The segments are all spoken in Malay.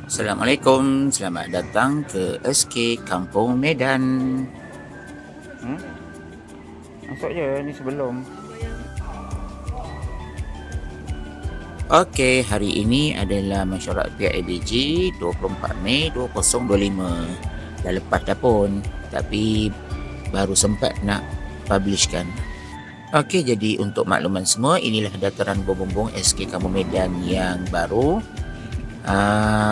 Assalamualaikum, selamat datang ke SK Kampung Medan. Masuk je ni sebelum. Okey, hari ini adalah mesyuarat pihak ABG 24 Mei 2025. Dah lepas dah pun, tapi baru sempat nak publishkan. Okey, jadi untuk makluman semua, inilah dataran berbumbung SK Kampung Medan yang baru.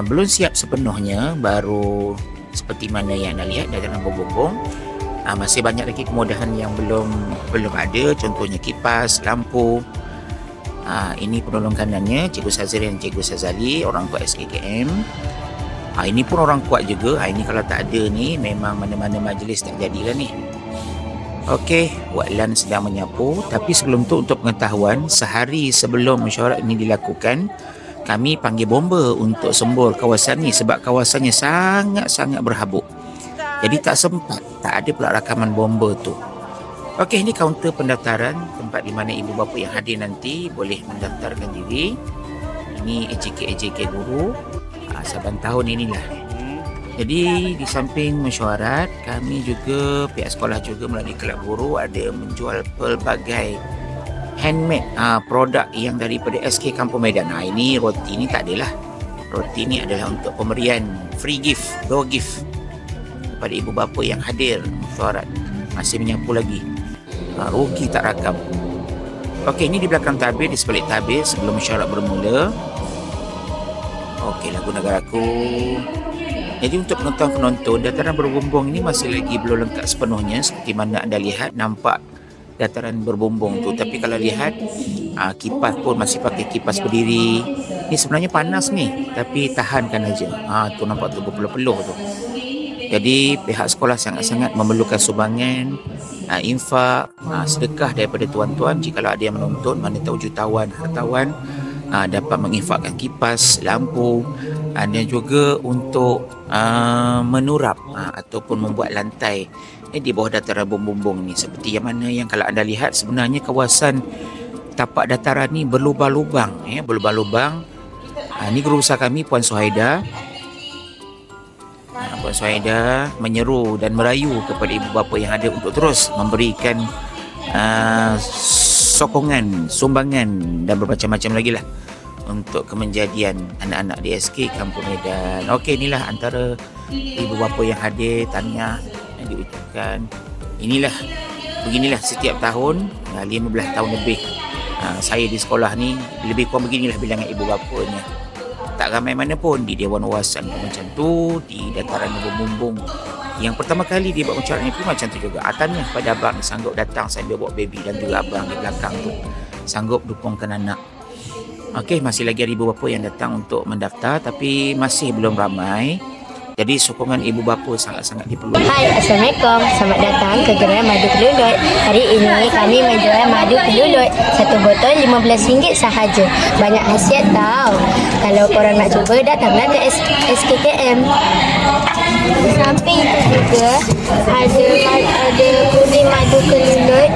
Belum siap sepenuhnya, baru seperti mana yang anda lihat dataran berbumbung. Masih banyak lagi kemudahan yang belum ada, contohnya kipas, lampu. Ini penolong kanannya Cikgu Sazri dan Cikgu Sazali, orang kuat SKKM. Ini pun orang kuat juga. Ini kalau tak ada ni memang mana-mana majlis tak jadilah ni. Okey, Waklan sedang menyapu. Tapi sebelum tu, untuk pengetahuan, sehari sebelum mesyuarat ini dilakukan, kami panggil bomba untuk sembur kawasan ni sebab kawasannya sangat-sangat berhabuk. Jadi tak sempat, tak ada pula rakaman bomba tu. Okey, ini kaunter pendaftaran, tempat di mana ibu bapa yang hadir nanti boleh mendaftarkan diri. Ini AJK guru saban tahun inilah. Jadi di samping mesyuarat, kami juga, pihak sekolah juga melalui kelab guru ada menjual pelbagai handmade produk yang daripada SK Kampung Medan. Ini roti ni tak adalah. Roti ni adalah untuk pemberian free gift, door gift kepada ibu bapa yang hadir mesyuarat. Masih menyapu lagi. Rugi tak rakam. Okey, ini di belakang tabir, di sebalik tabir sebelum mesyuarat bermula. Okey, lagu negaraku. Jadi untuk penonton-penonton, dataran berbumbung ini masih lagi belum lengkap sepenuhnya. Seperti mana anda lihat, nampak dataran berbumbung tu. Tapi kalau lihat, kipas pun masih pakai kipas berdiri. Ni sebenarnya panas ni, tapi tahankan aja. Tu nampak tu berpeluh-peluh tu. Jadi pihak sekolah sangat-sangat memerlukan sumbangan, infak, sedekah daripada tuan-tuan. Jikalau ada yang menonton, mana tahu jutawan, hartawan dapat menginfakkan kipas, lampu, dan juga untuk menurap ataupun membuat lantai di bawah dataran bumbung ni. Seperti yang mana yang kalau anda lihat, sebenarnya kawasan tapak dataran ni berlubang-lubang. Berlubang-lubang. Ni guru besar kami, Puan Suhaida. Puan Suhaida menyeru dan merayu kepada ibu bapa yang ada untuk terus memberikan sokongan, sumbangan dan bermacam-macam lagi lah untuk kemenjadian anak-anak di SK Kampung Medan. Okey, inilah antara ibu bapa yang hadir, tahniah yang diucapkan. Beginilah setiap tahun, 15 tahun lebih saya di sekolah ni, lebih kurang beginilah bilangan ibu bapanya. Tak ramai mana pun di Dewan Wawasan pun macam tu, di dataran berbumbung yang pertama kali dia buat mesyuarat ni pun macam tu juga. Tahniah pada abang sanggup datang sambil bawa baby, dan juga abang di belakang tu sanggup dukungkan anak. Okey, masih lagi ada ibu bapa yang datang untuk mendaftar, tapi masih belum ramai. Jadi sokongan ibu bapa sangat-sangat diperlukan. Hai, Assalamualaikum. Selamat datang ke gerai madu kelulut. Hari ini kami menjual madu kelulut. Satu botol RM15 sahaja. Banyak khasiat tau. Kalau korang nak cuba, datanglah ke SKKM. Di samping itu juga ada puding madu kelulut.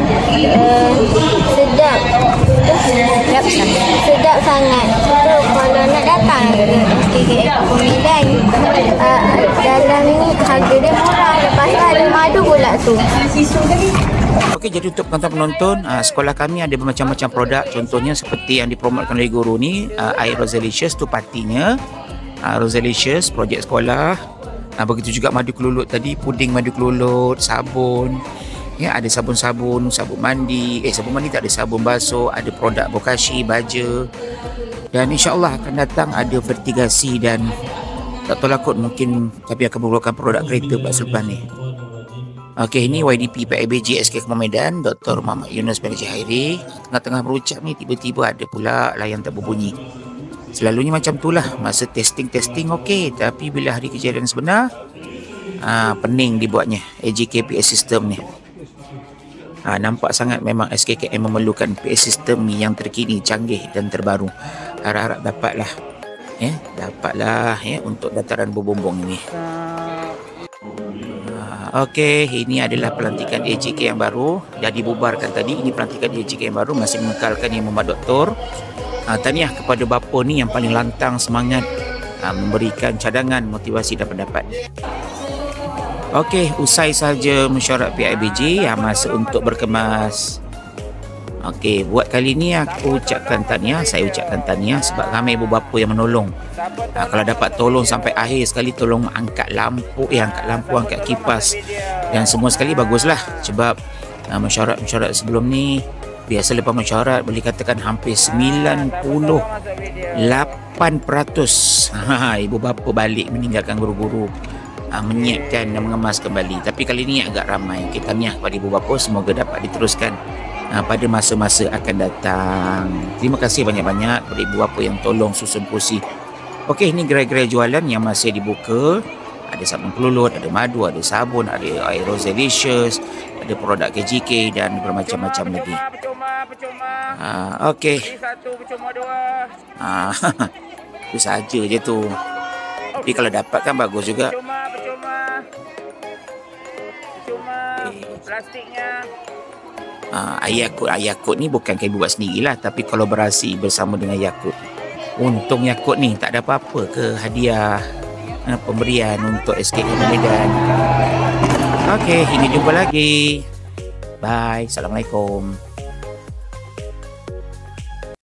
Sedap sangat. So, kalau nak datang ke SKKM Medan, dalam ni harga dia murah. Lepas tu ada madu pula tu. Okey, jadi untuk penonton, sekolah kami ada bermacam-macam produk. Contohnya seperti yang dipromotkan oleh guru ni, air Rosalicious tu patinya. Rosalicious, projek sekolah. Begitu juga madu kelulut tadi, puding madu kelulut, sabun. Ya, ada sabun-sabun, sabun mandi. Sabun mandi tak ada, sabun basuh, ada produk bokashi, baja. Dan insya-Allah akan datang ada vertigasi dan tak tahu lah kot, mungkin kami akan membawakan produk kereta buat selepas ni. Okey, ini YDP PIBG SK Kampung Medan, Dr. Muhammad Yunus bin Hairi. Tengah-tengah berucap ni, tiba-tiba ada pula layar tak berbunyi. Selalunya macam tu lah, masa testing okey, tapi bila hari kejadian sebenar, pening dibuatnya AJK PS system ni. Nampak sangat memang SKKM memerlukan PS system ni yang terkini, canggih dan terbaru. Harap-harap dapatlah untuk dataran berbumbung ini. Okey, ini adalah pelantikan AJK yang baru. Dah dibubarkan tadi. Ini pelantikan AJK yang baru, masih mengekalkan Yang Muhammad Doktor. Tahniah kepada bapa ni yang paling lantang, semangat memberikan cadangan motivasi dan pendapat. Okey, usai saja mesyuarat PIBG, masa untuk berkemas. Okey, buat kali ni aku ucapkan tahniah, saya ucapkan tahniah sebab ramai ibu bapa yang menolong. Kalau dapat tolong sampai akhir sekali, tolong angkat lampu, angkat kipas dan semua sekali, baguslah. Sebab mesyuarat sebelum ni, biasa lepas mesyuarat boleh katakan hampir 98% ibu bapa balik meninggalkan guru-guru, menyiapkan dan mengemas kembali. Tapi kali ni agak ramai. Kita tahniah kepada ibu bapa, semoga dapat diteruskan pada masa-masa akan datang. Terima kasih banyak-banyak kepada ibu bapa yang tolong susun kursi. Okey, ini gerai-gerai jualan yang masih dibuka. Ada sabun kelulut, ada madu, ada sabun, ada air Roselicious, ada produk KGK dan bermacam-macam lagi. Okey. Itu saja je tu. Tapi kalau dapat kan bagus juga. Plastiknya. Yakult ni bukan ibu buat sendirilah, tapi kolaborasi bersama dengan Yakult. Untung Yakult ni tak ada apa-apa ke hadiah pemberian untuk SK Medan. Okey, hingga jumpa lagi. Bye. Assalamualaikum.